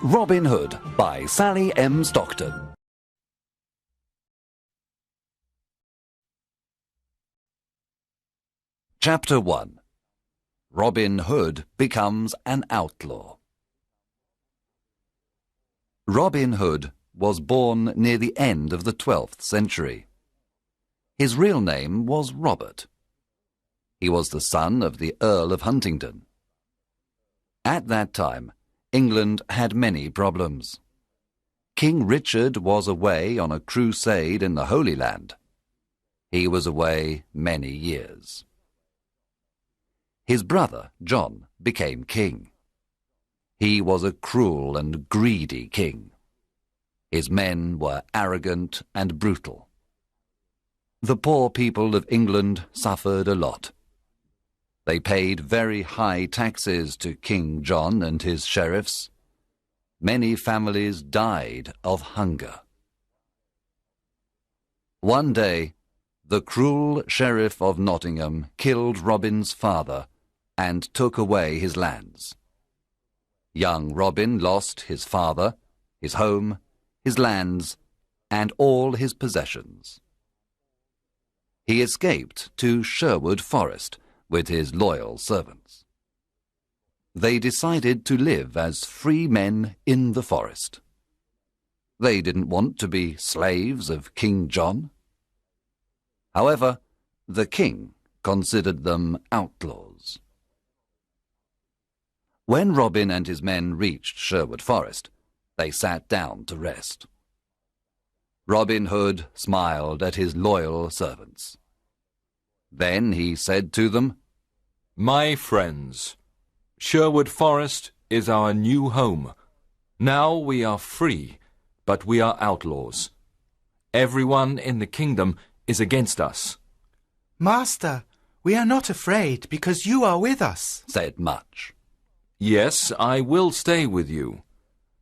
Robinhood by Sally M. Stockton. Chapter 1. Robin Hood becomes an outlaw. Robin Hood was born near the end of the 12th century. His real name was Robert. He was the son of the Earl of Huntingdon. At that time, England had many problems. King Richard was away on a crusade in the Holy Land. He was away many years. His brother, John, became king. He was a cruel and greedy king. His men were arrogant and brutal. The poor people of England suffered a lot. They paid very high taxes to King John and his sheriffs. Many families died of hunger. One day, the cruel sheriff of Nottingham killed Robin's father and took away his lands. Young Robin lost his father, his home, his lands, and all his possessions. He escaped to Sherwood Forest with his loyal servants. They decided to live as free men in the forest. They didn't want to be slaves of King John. However, the king considered them outlaws. When Robin and his men reached Sherwood Forest, they sat down to rest. Robin Hood smiled at his loyal servants. Then he said to them, "My friends, Sherwood Forest is our new home. Now we are free, but we are outlaws. Everyone in the kingdom is against us." "Master, we are not afraid because you are with us," said Much. "Yes, I will stay with you,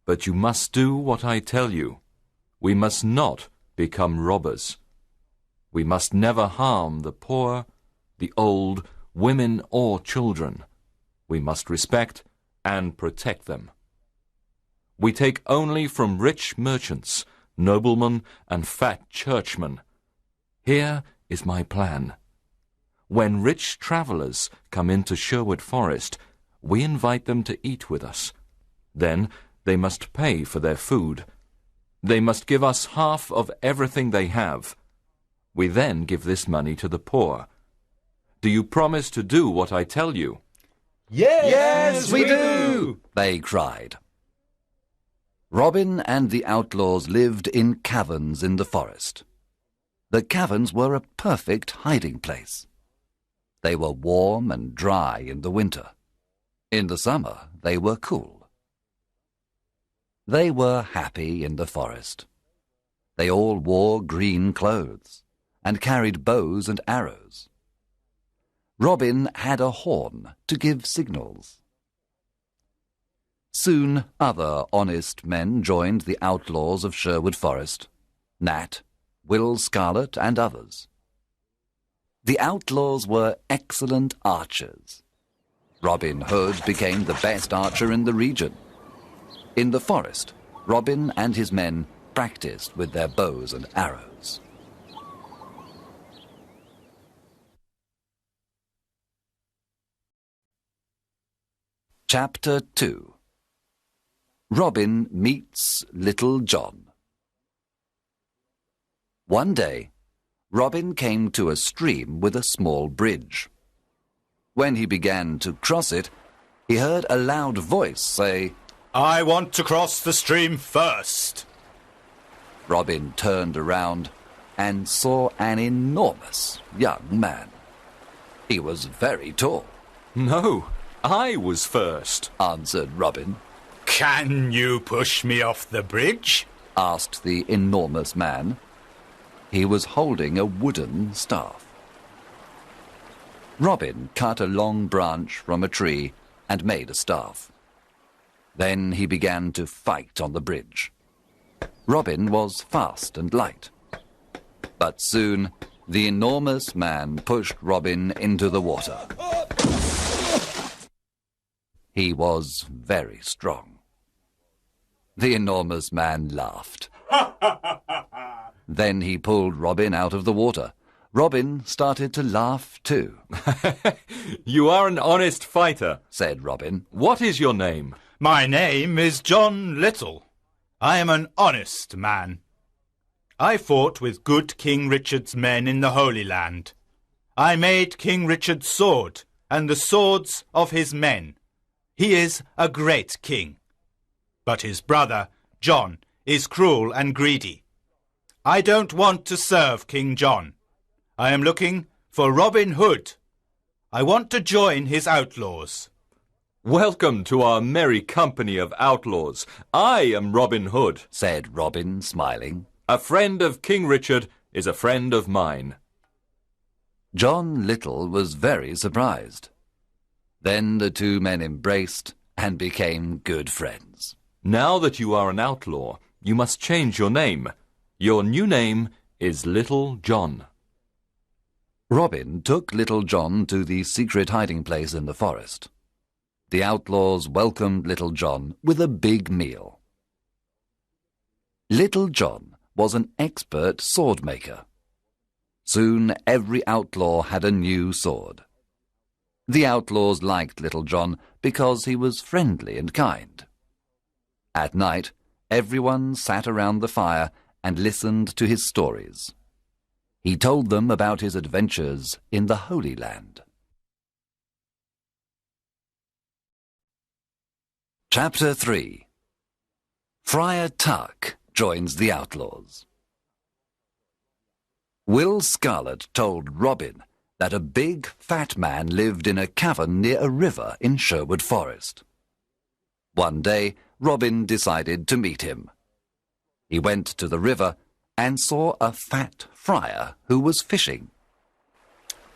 but you must do what I tell you. We must not become robbers. We must never harm the poor, the old, women or children. We must respect and protect them. We take only from rich merchants, noblemen and fat churchmen. Here is my plan. When rich travelers come into Sherwood Forest, we invite them to eat with us. Then they must pay for their food. They must give us half of everything they have. We then give this money to the poor. Do you promise to do what I tell you?" Yes, we do, they cried. Robin and the outlaws lived in caverns in the forest. The caverns were a perfect hiding place. They were warm and dry in the winter. In the summer, they were cool. They were happy in the forest. They all wore green clothes and carried bows and arrows. Robin had a horn to give signals. Soon other honest men joined the outlaws of Sherwood Forest, Nat, Will Scarlet, and others. The outlaws were excellent archers. Robin Hood became the best archer in the region. In the forest, Robin and his men practiced with their bows and arrows. Chapter 2. Robin meets Little John. One day, Robin came to a stream with a small bridge. When he began to cross it, he heard a loud voice say, "I want to cross the stream first." Robin turned around and saw an enormous young man. He was very tall. "No, I was first," answered Robin. "Can you push me off the bridge?" asked the enormous man. He was holding a wooden staff. Robin cut a long branch from a tree and made a staff. Then he began to fight on the bridge. Robin was fast and light. But soon the enormous man pushed Robin into the water. He was very strong. The enormous man laughed. Then he pulled Robin out of the water. Robin started to laugh too. You are an honest fighter, said Robin. What is your name? My name is John Little. I am an honest man. I fought with good King Richard's men in the Holy Land. I made King Richard's sword and the swords of his men. He is a great king. But his brother, John, is cruel and greedy. I don't want to serve King John. I am looking for Robin Hood. I want to join his outlaws. Welcome to our merry company of outlaws. I am Robin Hood, said Robin, smiling. A friend of King Richard is a friend of mine. John Little was very surprised. Then the two men embraced and became good friends. Now that you are an outlaw, you must change your name. Your new name is Little John. Robin took Little John to the secret hiding place in the forest. The outlaws welcomed Little John with a big meal. Little John was an expert sword maker. Soon every outlaw had a new sword. The outlaws liked Little John because he was friendly and kind. At night, everyone sat around the fire and listened to his stories. He told them about his adventures in the Holy Land. Chapter 3. Friar Tuck joins the outlaws. Will Scarlet told Robin that a big, fat man lived in a cavern near a river in Sherwood Forest. One day, Robin decided to meet him. He went to the river and saw a fat friar who was fishing.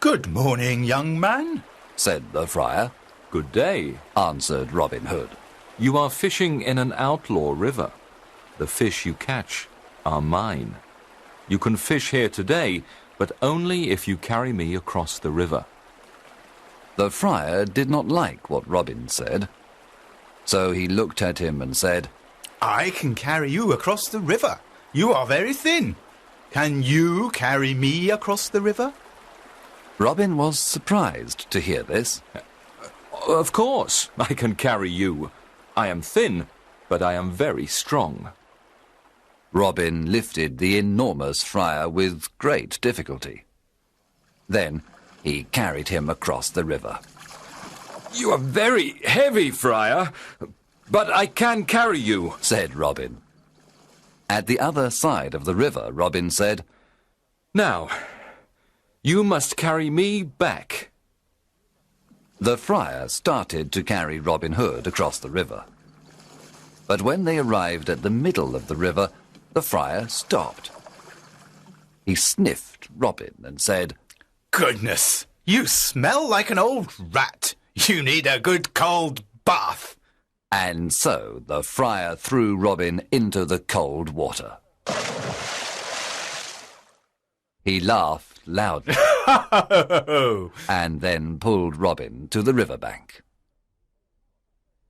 Good morning, young man, said the friar. Good day, answered Robin Hood. You are fishing in an outlaw river. The fish you catch are mine. You can fish here today, but only if you carry me across the river. The friar did not like what Robin said, so he looked at him and said, I can carry you across the river. You are very thin. Can you carry me across the river? Robin was surprised to hear this. Of course, I can carry you. I am thin, but I am very strong. Robin lifted the enormous friar with great difficulty. Then he carried him across the river. You are very heavy, friar, but I can carry you, said Robin. At the other side of the river, Robin said, Now, you must carry me back. The friar started to carry Robin Hood across the river. But when they arrived at the middle of the river, the friar stopped. He sniffed Robin and said, Goodness, you smell like an old rat. You need a good cold bath. And so the friar threw Robin into the cold water. He laughed loudly and then pulled Robin to the riverbank.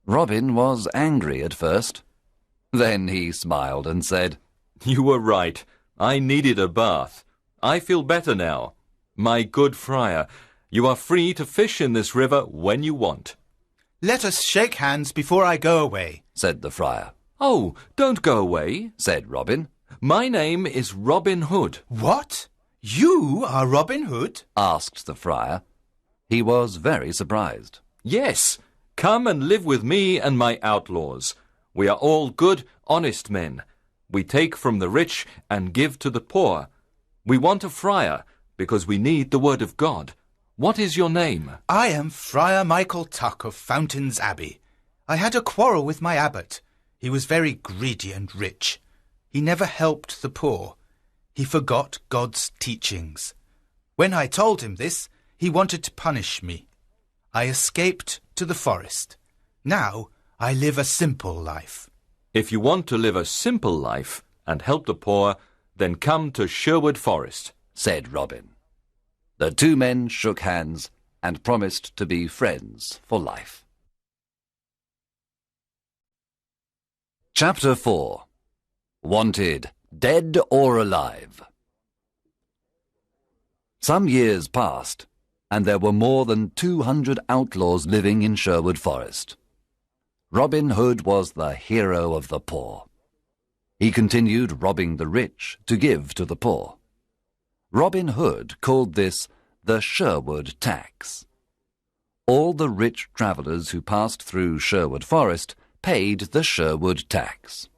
Robin was angry at first. Then he smiled and said, You were right. I needed a bath. I feel better now. My good friar, you are free to fish in this river when you want. Let us shake hands before I go away, said the friar. Oh, don't go away, said Robin. My name is Robin Hood. What? You are Robin Hood? asked the friar. He was very surprised. Yes, come and live with me and my outlaws. We are all good, honest men. We take from the rich and give to the poor. We want a friar because we need the word of God. What is your name? I am Friar Michael Tuck of Fountains Abbey. I had a quarrel with my abbot. He was very greedy and rich. He never helped the poor. He forgot God's teachings. When I told him this, he wanted to punish me. I escaped to the forest. Now I live a simple life. If you want to live a simple life and help the poor, then come to Sherwood Forest, said Robin. The two men shook hands and promised to be friends for life. Chapter 4. Wanted, dead or alive. Some years passed, and there were more than 200 outlaws living in Sherwood Forest. Robin Hood was the hero of the poor. He continued robbing the rich to give to the poor. Robin Hood called this the Sherwood tax. All the rich travellers who passed through Sherwood Forest paid the Sherwood tax.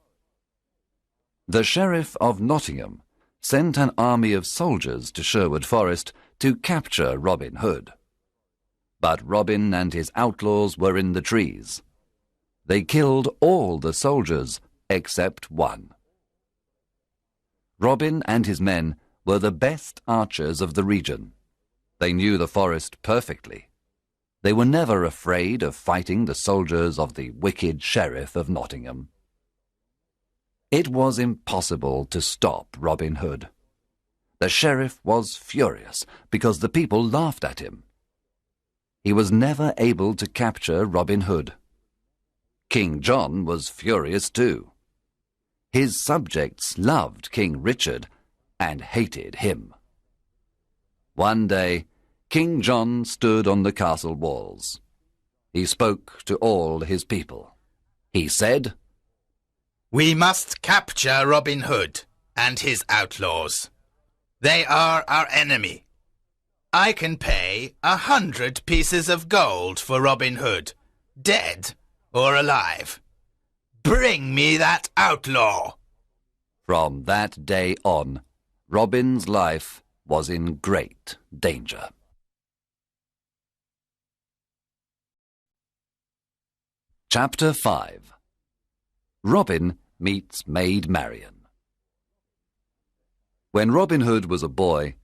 The Sheriff of Nottingham sent an army of soldiers to Sherwood Forest to capture Robin Hood. But Robin and his outlaws were in the trees. They killed all the soldiers except one. Robin and his men were the best archers of the region. They knew the forest perfectly. They were never afraid of fighting the soldiers of the wicked Sheriff of Nottingham. It was impossible to stop Robin Hood. The sheriff was furious because the people laughed at him. He was never able to capture Robin Hood. King John was furious too. His subjects loved King Richard and hated him. One day, King John stood on the castle walls. He spoke to all his people. He said, "We must capture Robin Hood and his outlaws. They are our enemy. I can pay 100 pieces of gold for Robin Hood, dead or alive. Bring me that outlaw." From that day on, Robin's life was in great danger. Chapter 5. Robin meets Maid Marian. When Robin Hood was a boy,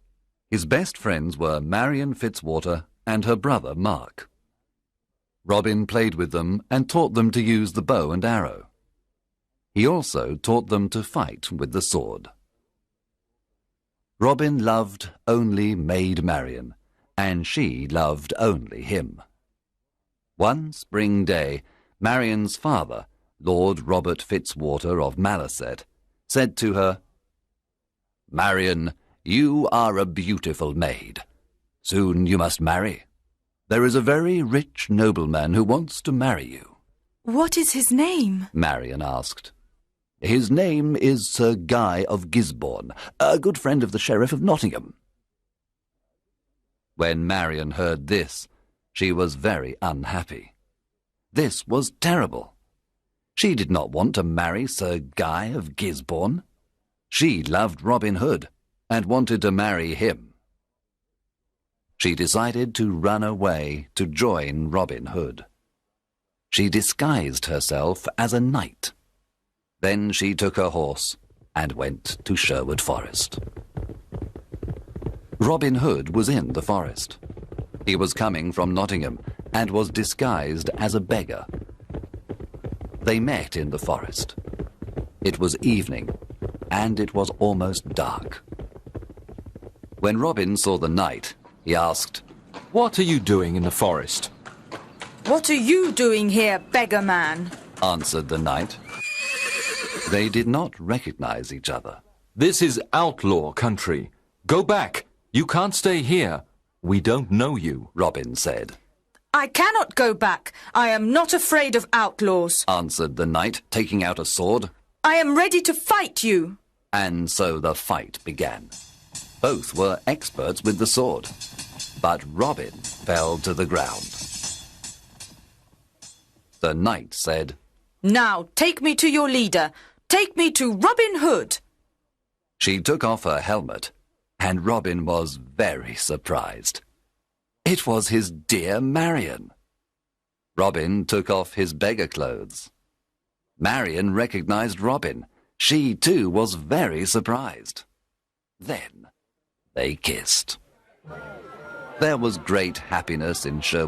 his best friends were Marian Fitzwater and her brother Mark. Robin played with them and taught them to use the bow and arrow. He also taught them to fight with the sword. Robin loved only Maid Marian, and she loved only him. One spring day, Marian's father, Lord Robert Fitzwater of Malaset, said to her, "Marian, you are a beautiful maid. Soon you must marry. There is a very rich nobleman who wants to marry you." "What is his name?" Marian asked. "His name is Sir Guy of Gisborne, a good friend of the Sheriff of Nottingham." When Marian heard this, she was very unhappy. This was terrible. She did not want to marry Sir Guy of Gisborne. She loved Robin Hood and wanted to marry him. She decided to run away to join Robin Hood. She disguised herself as a knight. Then she took her horse and went to Sherwood Forest. Robin Hood was in the forest. He was coming from Nottingham and was disguised as a beggar. They met in the forest. It was evening, and it was almost dark. When Robin saw the knight, he asked, "What are you doing in the forest?" "What are you doing here, beggar man?" answered the knight. They did not recognize each other. "This is outlaw country. Go back. You can't stay here. We don't know you," Robin said. "I cannot go back. I am not afraid of outlaws," answered the knight, taking out a sword. "I am ready to fight you." And so the fight began. Both were experts with the sword, but Robin fell to the ground. The knight said, "Now take me to your leader. Take me to Robin Hood." She took off her helmet, and Robin was very surprised. It was his dear Marian. Robin took off his beggar clothes. Marian recognized Robin. She too was very surprised. Then they kissed. There was great happiness in Sherwood.